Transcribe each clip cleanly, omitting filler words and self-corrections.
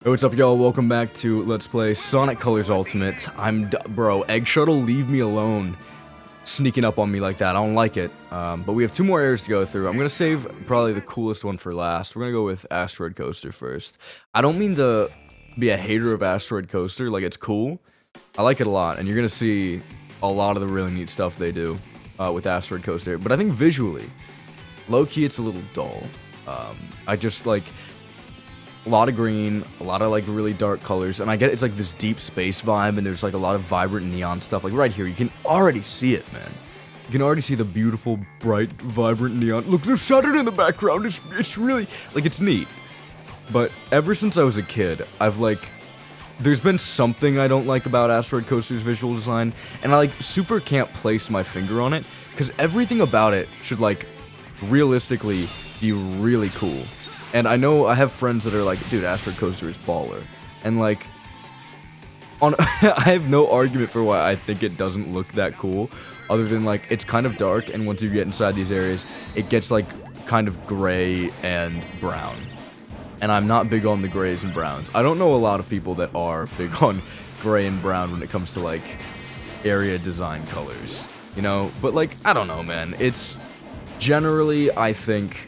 Hey, what's up, y'all? Welcome back to Let's Play Sonic Colors Ultimate. Bro, Egg Shuttle, leave me alone. Sneaking up on me like that, I don't like it. But we have two more areas to go through. I'm gonna save probably the coolest one for last. We're gonna go with Asteroid Coaster first. I don't mean to be a hater of Asteroid Coaster, like it's cool. I like it a lot, and you're gonna see a lot of the really neat stuff they do with Asteroid Coaster. But I think visually, low-key, it's a little dull. I just like a lot of green, a lot of like really dark colors, and I get it's like this deep space vibe, and there's like a lot of vibrant neon stuff. Like right here, you can already see it, man. You can already see the beautiful, bright, vibrant neon. Look, there's Saturn in the background. It's really like it's neat. But ever since I was a kid, there's been something I don't like about Asteroid Coaster's visual design, and I like super can't place my finger on it because everything about it should like realistically be really cool. And I know I have friends that are like, dude, Asteroid Coaster is baller. And like, I have no argument for why I think it doesn't look that cool, other than like, it's kind of dark, and once you get inside these areas, it gets like, kind of gray and brown. And I'm not big on the grays and browns. I don't know a lot of people that are big on gray and brown when it comes to like, area design colors, you know? But like, I don't know, man. It's, generally, I think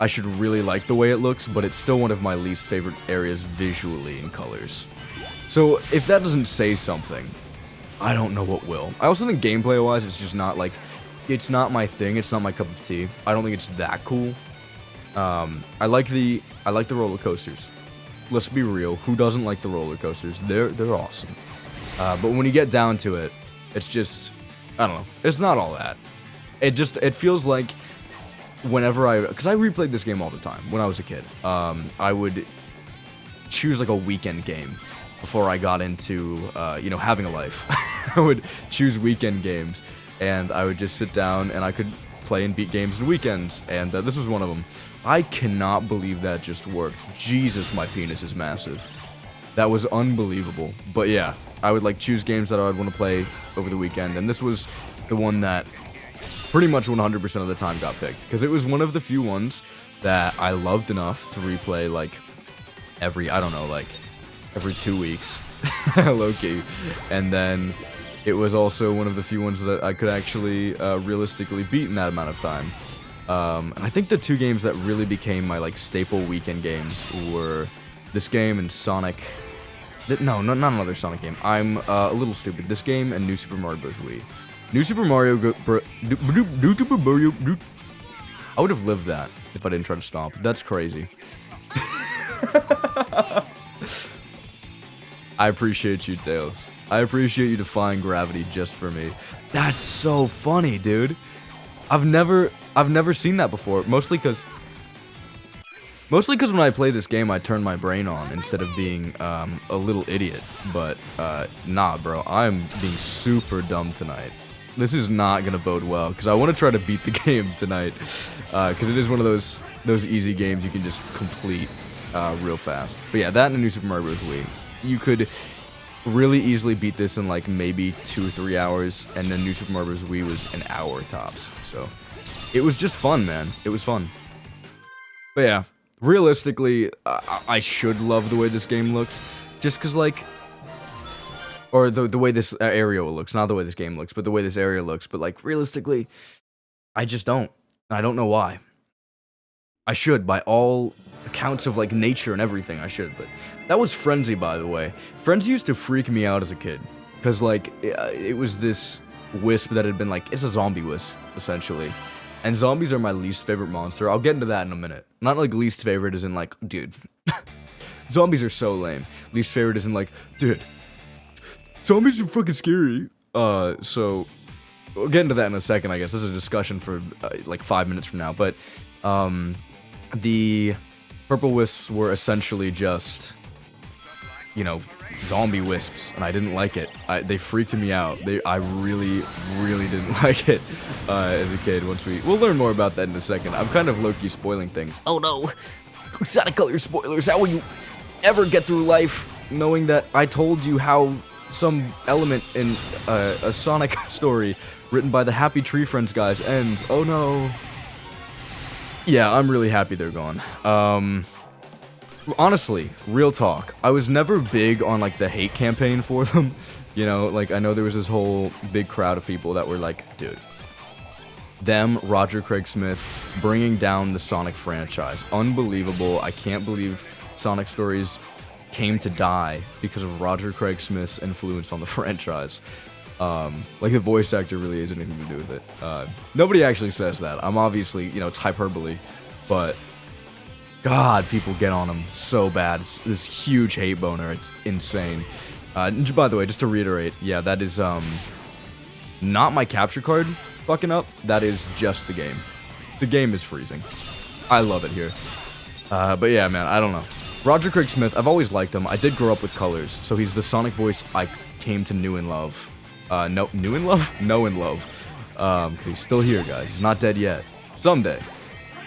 I should really like the way it looks, but it's still one of my least favorite areas visually in colors. So if that doesn't say something, I don't know what will. I also think gameplay-wise, it's just not like, it's not my thing. It's not my cup of tea. I don't think it's that cool. I like the roller coasters. Let's be real. Who doesn't like the roller coasters? They're awesome. But when you get down to it, it's just, I don't know. It's not all that. It feels like whenever because I replayed this game all the time when I was a kid. I would choose like a weekend game before I got into, you know, having a life. I would choose weekend games, and I would just sit down and I could play and beat games on weekends, and this was one of them. I cannot believe that just worked. Jesus, my penis is massive. That was unbelievable. But yeah, I would like choose games that I would want to play over the weekend, and this was the one that pretty much 100% of the time got picked, because it was one of the few ones that I loved enough to replay, like, I don't know, like, every 2 weeks, low-key, and then it was also one of the few ones that I could actually realistically beat in that amount of time. And I think the two games that really became my, like, staple weekend games were this game and Sonic. No, not another Sonic game. I'm a little stupid. This game and New Super Mario Bros. Wii. New Super Mario I would have lived that if I didn't try to stomp. That's crazy. I appreciate you, Tails. I appreciate you defying gravity just for me. That's so funny, dude. I've never seen that before. Mostly because when I play this game, I turn my brain on instead of being a little idiot. But nah, bro, I'm being super dumb tonight. This is not gonna bode well, because I want to try to beat the game tonight, because it is one of those easy games you can just complete real fast. But yeah, that and the New Super Mario Bros. Wii, you could really easily beat this in like maybe 2 or 3 hours, and then New Super Mario Bros. Wii was an hour tops. So it was just fun, man. It was fun. But yeah, realistically, I should love the way this game looks, just because like. Or the way this area looks, not the way this game looks, but the way this area looks. But, like, realistically, I just don't. And I don't know why. I should, by all accounts of, like, nature and everything, I should. But that was Frenzy, by the way. Frenzy used to freak me out as a kid. Because, like, it was this wisp that had been, like, it's a zombie wisp, essentially. And zombies are my least favorite monster. I'll get into that in a minute. Not, like, least favorite as in, like, dude. Zombies are so lame. Least favorite is in, like, dude. Zombies are fucking scary. So we'll get into that in a second, I guess. This is a discussion for like 5 minutes from now. But the purple wisps were essentially just, you know, zombie wisps, and I didn't like it. They freaked me out. I really, really didn't like it as a kid. We'll learn more about that in a second. I'm kind of low-key spoiling things. Oh no, Sonic Color spoilers. How will you ever get through life knowing that I told you how some element in a Sonic story written by the Happy Tree Friends guys ends? Oh no. Yeah, I'm really happy they're gone. honestly, real talk, I was never big on, like, the hate campaign for them. You know, like, I know there was this whole big crowd of people that were like, dude, them, Roger Craig Smith, bringing down the Sonic franchise. Unbelievable. I can't believe Sonic Stories came to die because of Roger Craig Smith's influence on the franchise. Like, the voice actor really has anything to do with it. Nobody actually says that. I'm obviously, you know, it's hyperbole, but God, people get on him so bad. It's this huge hate boner. It's insane. By the way, just to reiterate, yeah, that is, not my capture card fucking up. That is just the game. The game is freezing. I love it here. But yeah, man, I don't know. Roger Craig Smith, I've always liked him. I did grow up with Colors, so he's the Sonic voice I came to know in love. Know in love? 'Cause he's still here, guys. He's not dead yet. Someday.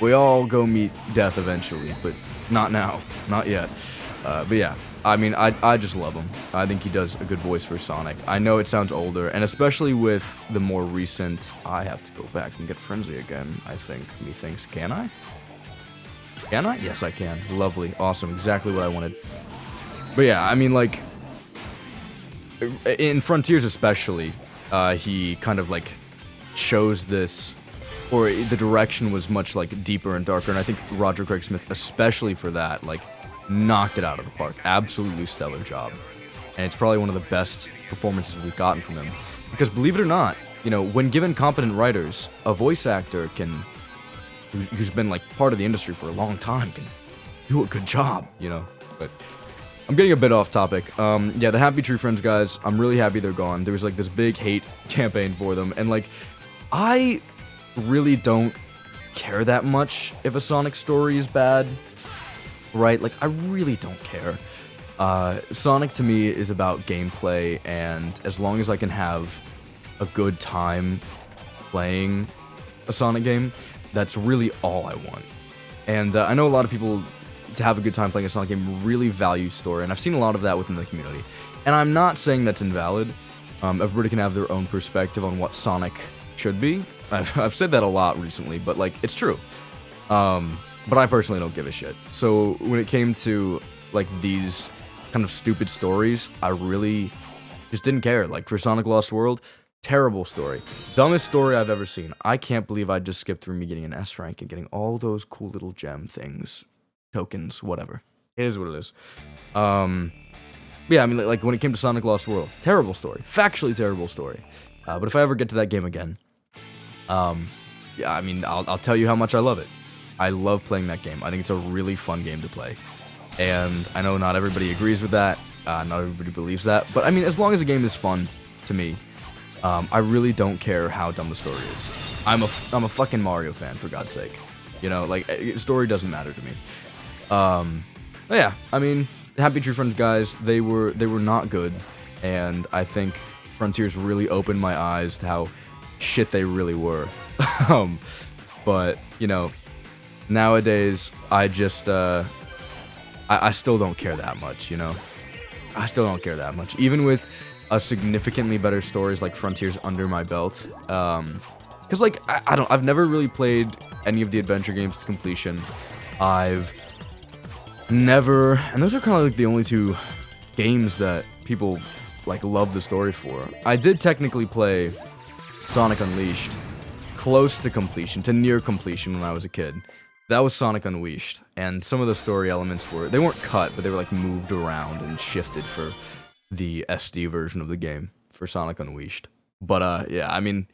We all go meet death eventually, but not now. Not yet. But yeah, I mean, I just love him. I think he does a good voice for Sonic. I know it sounds older, and especially with the more recent... I have to go back and get Frenzy again, I think. Methinks. Can I? Can I? Yes, I can. Lovely. Awesome. Exactly what I wanted. But yeah, I mean, like... in Frontiers especially, he kind of, like, chose this... or the direction was much, like, deeper and darker, and I think Roger Craig Smith, especially for that, like, knocked it out of the park. Absolutely stellar job. And it's probably one of the best performances we've gotten from him. Because believe it or not, you know, when given competent writers, a voice actor who's been, like, part of the industry for a long time can do a good job, you know? But I'm getting a bit off topic. Yeah, the Happy Tree Friends guys, I'm really happy they're gone. There was, like, this big hate campaign for them, and, like, I really don't care that much if a Sonic story is bad, right? Like, I really don't care. Sonic to me is about gameplay, and as long as I can have a good time playing a Sonic game, that's really all I want. And I know a lot of people, to have a good time playing a Sonic game, really value story, and I've seen a lot of that within the community. And I'm not saying that's invalid. Everybody can have their own perspective on what Sonic should be. I've said that a lot recently, but, like, it's true. But I personally don't give a shit. So when it came to, like, these kind of stupid stories, I really just didn't care. Like, for Sonic Lost World, terrible story. Dumbest story I've ever seen. I can't believe I just skipped through me getting an S rank and getting all those cool little gem things, tokens, whatever. It is what it is. Yeah, I mean, like, when it came to Sonic Lost World, terrible story. Factually terrible story. But if I ever get to that game again, yeah, I mean, I'll tell you how much I love it. I love playing that game. I think it's a really fun game to play. And I know not everybody agrees with that. Not everybody believes that. But, I mean, as long as a game is fun to me, I really don't care how dumb the story is. I'm a fucking Mario fan, for God's sake. You know, like, story doesn't matter to me. But yeah, I mean, the Happy Tree Friends guys, they were not good. And I think Frontiers really opened my eyes to how shit they really were. But, you know, nowadays, I just, I still don't care that much, you know? I still don't care that much. Even with a significantly better stories like Frontiers under my belt. Because, like, I've never really played any of the adventure games to completion. I've never, and those are kind of like the only two games that people, like, love the story for. I did technically play Sonic Unleashed close to completion, to near completion when I was a kid. That was Sonic Unleashed, and some of the story elements they weren't cut, but they were, like, moved around and shifted for the SD version of the game for Sonic Unleashed. But, yeah, I mean,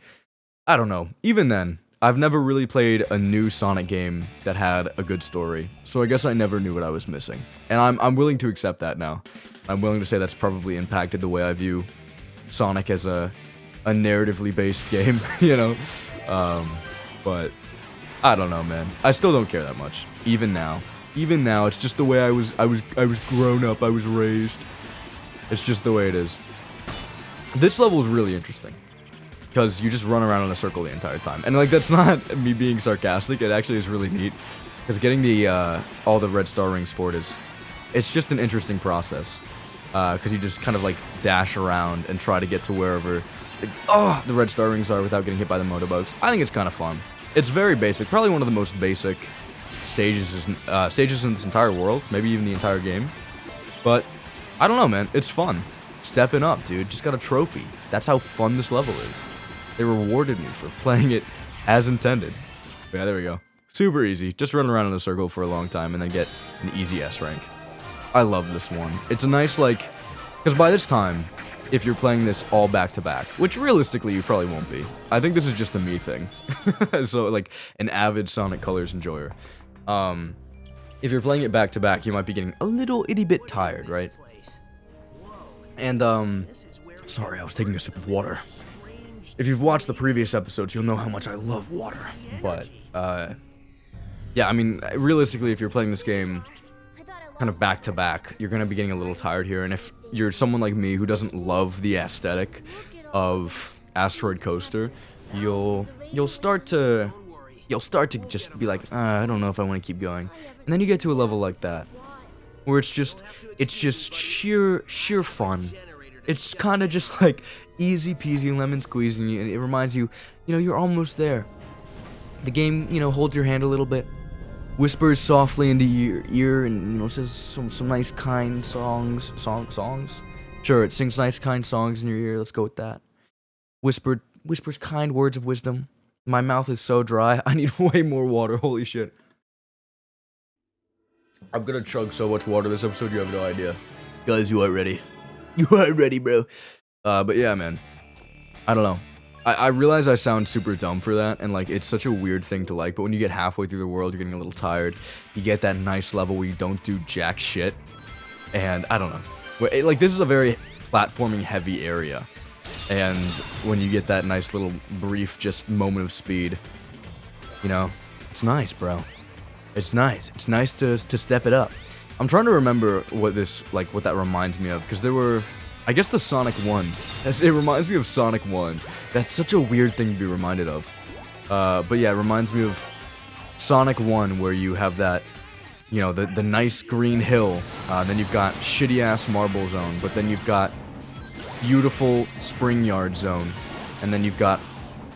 I don't know. Even then, I've never really played a new Sonic game that had a good story, so I guess I never knew what I was missing. And I'm willing to accept that now. I'm willing to say that's probably impacted the way I view Sonic as a narratively based game, you know? But I don't know, man. I still don't care that much. Even now, it's just the way I was grown up. I was raised. It's just the way it is. This level is really interesting because you just run around in a circle the entire time, and, like, that's not me being sarcastic. It actually is really neat because getting the all the red star rings for it's just an interesting process because you just kind of, like, dash around and try to get to wherever the red star rings are without getting hit by the motobugs. I think it's kind of fun. It's very basic, probably one of the most basic stages in this entire world, maybe even the entire game. But I don't know, man. It's fun. Stepping up, dude. Just got a trophy. That's how fun this level is. They rewarded me for playing it as intended. But yeah, there we go. Super easy. Just run around in a circle for a long time and then get an easy S rank. I love this one. It's a nice, like... Because by this time, if you're playing this all back-to-back, which realistically you probably won't be. I think this is just a me thing. So, like, an avid Sonic Colors enjoyer. If you're playing it back-to-back, you might be getting a little itty bit tired, right? And, sorry, I was taking a sip of water. If you've watched the previous episodes, you'll know how much I love water. But, yeah, I mean, realistically, if you're playing this game kind of back-to-back, you're going to be getting a little tired here. And if you're someone like me who doesn't love the aesthetic of Asteroid Coaster, you'll start to just be like, I don't know if I want to keep going. And then you get to a level like that, where it's just sheer fun. It's kind of just like easy peasy lemon squeezing you, and it reminds you, you're almost there. The game, holds your hand a little bit, whispers softly into your ear, and says some nice kind songs. Sure, it sings nice kind songs in your ear. Let's go with that. Whispers kind words of wisdom. My mouth is so dry. I need way more water. Holy shit. I'm gonna chug so much water this episode, you have no idea. Guys, you aren't ready. You aren't ready, bro. But yeah, man. I don't know. I realize I sound super dumb for that, and like, it's such a weird thing to like, but when you get halfway through the world, you're getting a little tired. You get that nice level where you don't do jack shit. And I don't know. Like, this is a very platforming heavy area. And when you get that nice little brief just moment of speed, it's nice, bro. It's nice. It's nice to step it up. I'm trying to remember what that reminds me of, because there were, I guess, the Sonic 1. It reminds me of Sonic 1. That's such a weird thing to be reminded of. But yeah, it reminds me of Sonic 1, where you have that, the nice green hill, then you've got shitty-ass marble zone, but then you've got beautiful spring yard zone, and then you've got,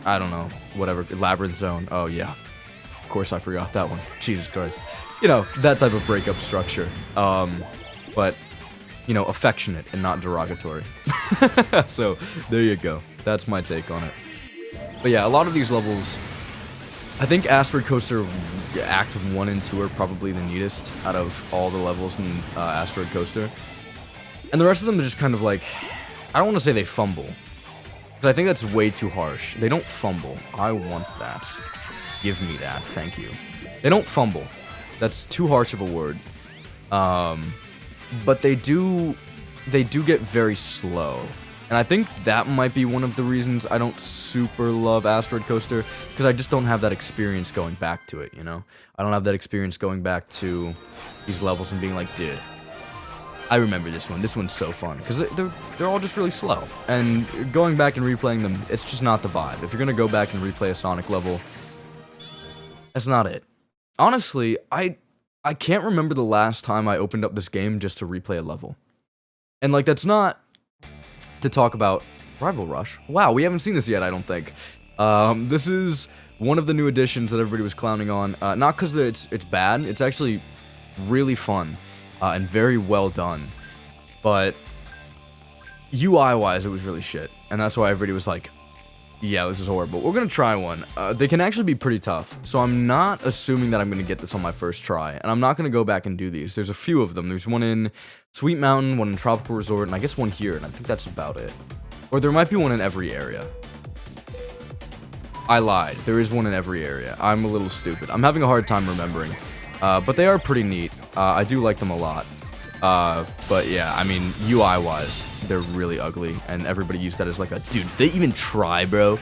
I don't know, whatever, labyrinth zone. Oh yeah, of course I forgot that one. Jesus Christ. That type of breakup structure. But, affectionate and not derogatory. So, there you go. That's my take on it. But yeah, a lot of these levels, I think Asteroid Coaster Act 1 and 2 are probably the neatest out of all the levels in Asteroid Coaster. And the rest of them are just kind of like, I don't want to say they fumble, because I think that's way too harsh. They don't fumble. I want that. Give me that. Thank you. They don't fumble. That's too harsh of a word. But they do get very slow. And I think that might be one of the reasons I don't super love Asteroid Coaster, because I just don't have that experience going back to it, I don't have that experience going back to these levels and being like, dude, I remember this one. This one's so fun, because they're all just really slow. And going back and replaying them, it's just not the vibe. If you're going to go back and replay a Sonic level, that's not it. Honestly, I can't remember the last time I opened up this game just to replay a level. And like, that's not to talk about Rival Rush. Wow, we haven't seen this yet, I don't think. This is one of the new additions that everybody was clowning on. Not because it's bad, it's actually really fun. And very well done. But UI-wise, it was really shit. And that's why everybody was like, yeah, this is horrible. We're going to try one. They can actually be pretty tough. So I'm not assuming that I'm going to get this on my first try. And I'm not going to go back and do these. There's a few of them. There's one in Sweet Mountain, one in Tropical Resort, and I guess one here. And I think that's about it. Or there might be one in every area. I lied. There is one in every area. I'm a little stupid. I'm having a hard time remembering. But they are pretty neat. I do like them a lot. But yeah, I mean, UI-wise, they're really ugly, and everybody used that as like a, dude, they even try, bro?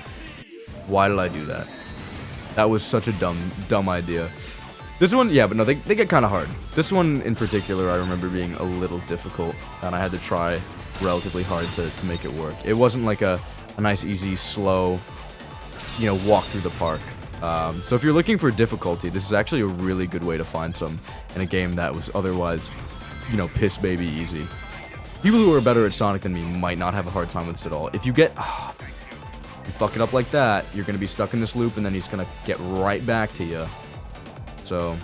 Why did I do that? That was such a dumb idea. This one, yeah, but no, they get kind of hard. This one in particular, I remember being a little difficult, and I had to try relatively hard to make it work. It wasn't like a nice, easy, slow, walk through the park. So if you're looking for difficulty, this is actually a really good way to find some in a game that was otherwise, piss baby easy. People who are better at Sonic than me might not have a hard time with this at all. If you you fuck it up like that, you're going to be stuck in this loop, and then he's going to get right back to you. So,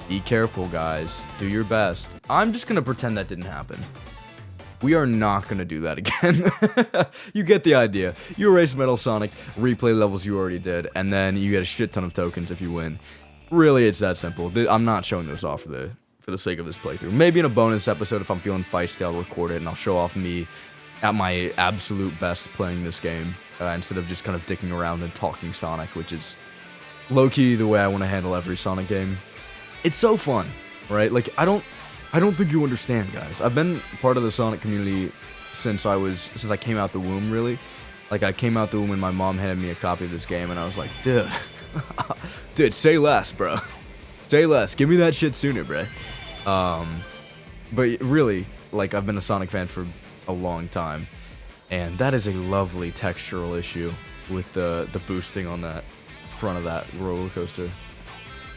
Be careful, guys. Do your best. I'm just gonna pretend that didn't happen. We are not gonna do that again. You get the idea. You erase Metal Sonic, replay levels you already did, and then you get a shit ton of tokens if you win. Really, it's that simple. I'm not showing those off for the sake of this playthrough. Maybe in a bonus episode, if I'm feeling feisty, I'll record it and I'll show off me at my absolute best playing this game, instead of just kind of dicking around and talking Sonic, which is low-key the way I want to handle every Sonic game. It's so fun, right? Like, I don't think you understand, guys. I've been part of the Sonic community since I came out the womb, really. Like, I came out the womb and my mom handed me a copy of this game, and I was like, dude, dude, say less, bro. Say less. Give me that shit sooner, bro. But really, like, I've been a Sonic fan for a long time, and that is a lovely textural issue with the boosting on that front of that roller coaster.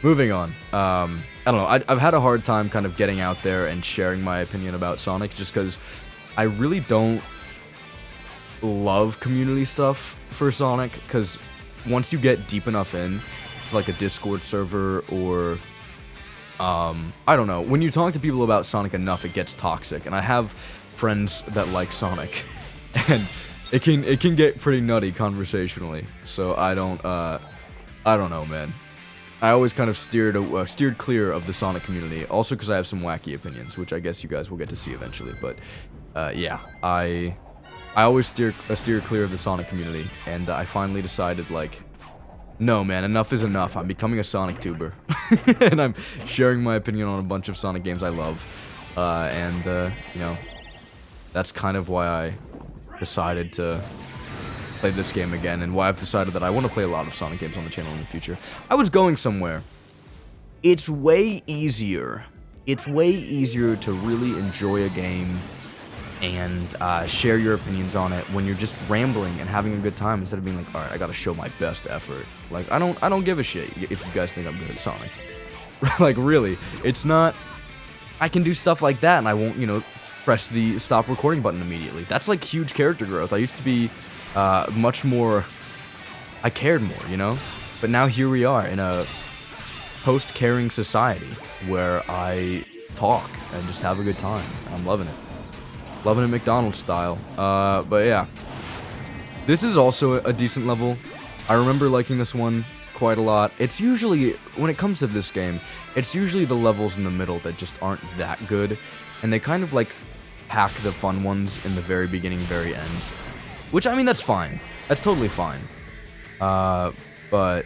Moving on. I don't know. I've had a hard time kind of getting out there and sharing my opinion about Sonic, just because I really don't love community stuff for Sonic, because once you get deep enough in to like a Discord server or I don't know, when you talk to people about Sonic enough, it gets toxic, and I have friends that like Sonic, and it can get pretty nutty conversationally. So I don't know, man. I always kind of steered clear of the Sonic community, also because I have some wacky opinions, which I guess you guys will get to see eventually. But yeah, I always steer clear of the Sonic community, and I finally decided, like, no, man, enough is enough. I'm becoming a Sonic tuber, and I'm sharing my opinion on a bunch of Sonic games I love, and you know, that's kind of why I decided to play this game again, and why I've decided that I want to play a lot of Sonic games on the channel in the future. I was going somewhere. It's way easier to really enjoy a game and share your opinions on it when you're just rambling and having a good time, instead of being like, all right, I gotta show my best effort. Like, I don't give a shit if you guys think I'm good at Sonic. Like, really, it's not. I can do stuff like that, and I won't, you know, press the stop recording button immediately. That's like huge character growth. I used to be much more. I cared more, you know, but now here we are in a post-caring society where I talk and just have a good time. I'm loving it. Loving it McDonald's style. But yeah. This is also a decent level. I remember liking this one quite a lot. It's usually, when it comes to this game, it's usually the levels in the middle that just aren't that good. And they kind of like pack the fun ones in the very beginning, very end. Which, I mean, that's fine. That's totally fine. But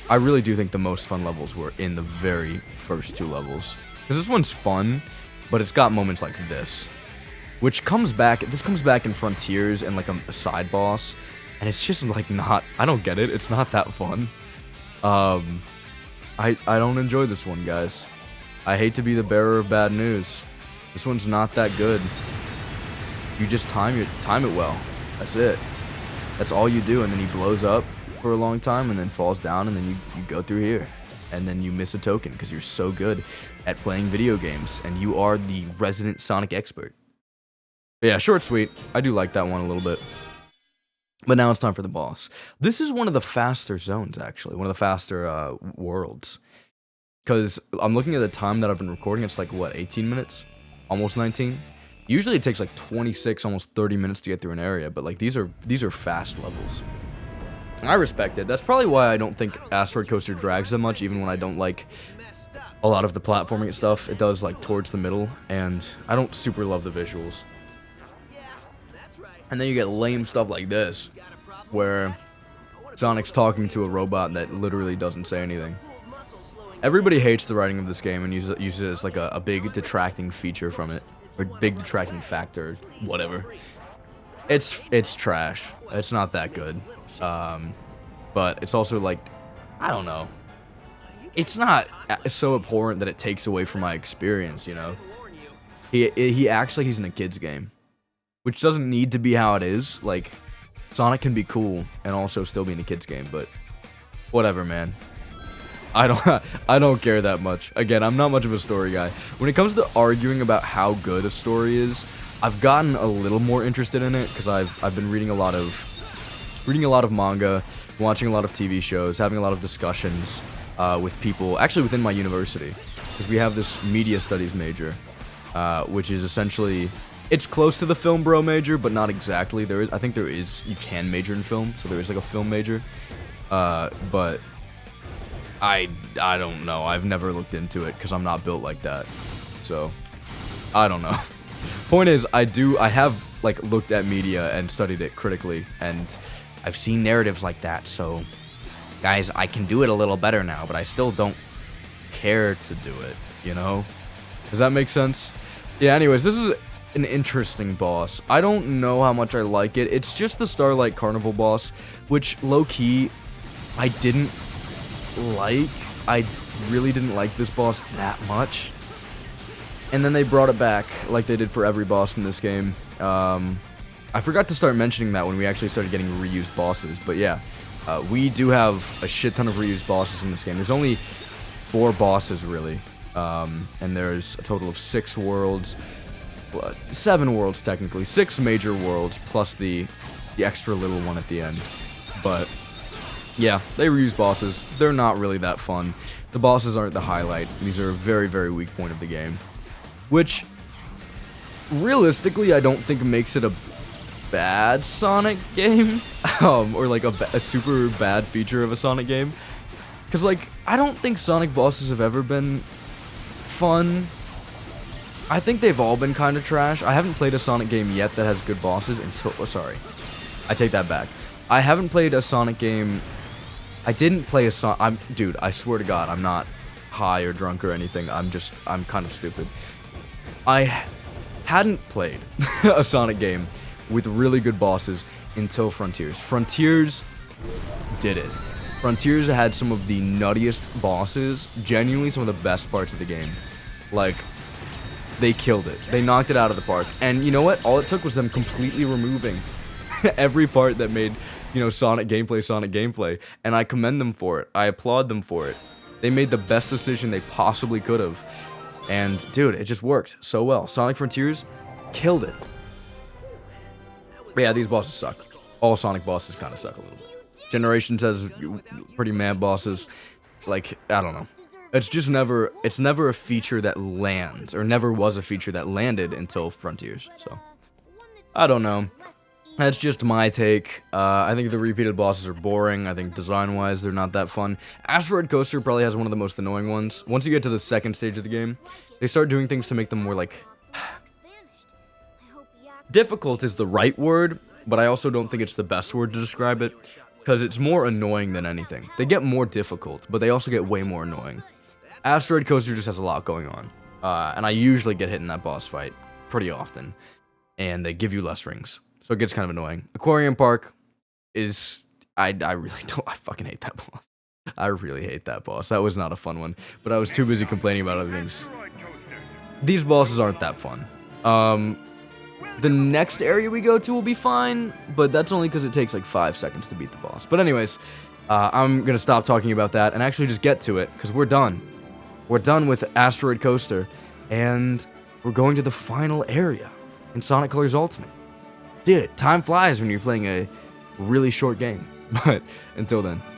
I really do think the most fun levels were in the very first two levels. Because this one's fun, but it's got moments like this. Which comes back in Frontiers and like a side boss, and it's just like not, I don't get it, it's not that fun. I don't enjoy this one, guys. I hate to be the bearer of bad news. This one's not that good. You just time it well. That's it. That's all you do, and then he blows up for a long time and then falls down, and then you go through here. And then you miss a token because you're so good at playing video games, and you are the resident Sonic expert. But yeah, short, sweet. I do like that one a little bit. But now it's time for the boss. This is one of the faster zones, actually. One of the faster worlds. Because I'm looking at the time that I've been recording. It's like, what, 18 minutes? Almost 19? Usually it takes like 26, almost 30 minutes to get through an area. But like, these are fast levels. And I respect it. That's probably why I don't think Asteroid Coaster drags that much, even when I don't like a lot of the platforming and stuff. It does like towards the middle. And I don't super love the visuals. And then you get lame stuff like this, where Sonic's talking to a robot that literally doesn't say anything. Everybody hates the writing of this game and uses it as like a big detracting feature from it, or big detracting factor, whatever. It's trash. It's not that good. But it's also like, I don't know. It's not so abhorrent that it takes away from my experience, you know? He acts like he's in a kid's game. Which doesn't need to be how it is. Like, Sonic can be cool and also still be in a kid's game, but whatever, man. I don't care that much. Again, I'm not much of a story guy. When it comes to arguing about how good a story is, I've gotten a little more interested in it because I've been reading a lot of manga, watching a lot of TV shows, having a lot of discussions with people actually within my university. because we have this media studies major, which is essentially, it's close to the film bro major, but not exactly. I think you can major in film, so there is like a film major, but I don't know. I've never looked into it because I'm not built like that, so I don't know. Point is, I have like looked at media and studied it critically, and I've seen narratives like that, so guys, I can do it a little better now, but I still don't care to do it, you know? Does that make sense? Yeah, anyways, this is an interesting boss. I don't know how much I like it. It's just the Starlight Carnival boss, which low-key I didn't like. I really didn't like this boss that much. And then they brought it back, like they did for every boss in this game. I forgot to start mentioning that when we actually started getting reused bosses, but yeah. We do have a shit ton of reused bosses in this game. There's only 4 bosses, really. And there's a total of 6 worlds. 7 worlds, technically. 6 major worlds, plus the extra little one at the end. But, yeah, they reuse bosses. They're not really that fun. The bosses aren't the highlight. These are a very, very weak point of the game. Which, realistically, I don't think makes it a bad Sonic game, or like a super bad feature of a Sonic game, because like I don't think Sonic bosses have ever been fun. I think they've all been kind of trash. I haven't played a Sonic game yet that has good bosses until, sorry, I take that back. I haven't played a Sonic game. I didn't play a Sonic. Dude, I swear to God, I'm not high or drunk or anything. I'm kind of stupid. I hadn't played a Sonic game with really good bosses until Frontiers. Frontiers did it. Frontiers had some of the nuttiest bosses, genuinely some of the best parts of the game. Like, they killed it. They knocked it out of the park. And you know what? All it took was them completely removing every part that made, you know, Sonic gameplay. And I commend them for it. I applaud them for it. They made the best decision they possibly could have. And, dude, it just worked so well. Sonic Frontiers killed it. But yeah, these bosses suck. All Sonic bosses kind of suck a little bit. Generations has pretty mad bosses. Like, I don't know. It's never a feature that lands, or never was a feature that landed until Frontiers. So, I don't know. That's just my take. I think the repeated bosses are boring. I think design-wise, they're not that fun. Asteroid Coaster probably has one of the most annoying ones. Once you get to the second stage of the game, they start doing things to make them more, like... difficult is the right word, but I also don't think it's the best word to describe it, because it's more annoying than anything. They get more difficult, but they also get way more annoying. Asteroid Coaster just has a lot going on, and I usually get hit in that boss fight pretty often, and they give you less rings, so it gets kind of annoying. Aquarium Park is... I really don't... I fucking hate that boss. I really hate that boss. That was not a fun one, but I was too busy complaining about other things. These bosses aren't that fun. The next area we go to will be fine, but that's only because it takes like 5 seconds to beat the boss. But anyways, I'm going to stop talking about that and actually just get to it, because we're done. We're done with Asteroid Coaster, and we're going to the final area in Sonic Colors Ultimate. Dude, time flies when you're playing a really short game. But until then.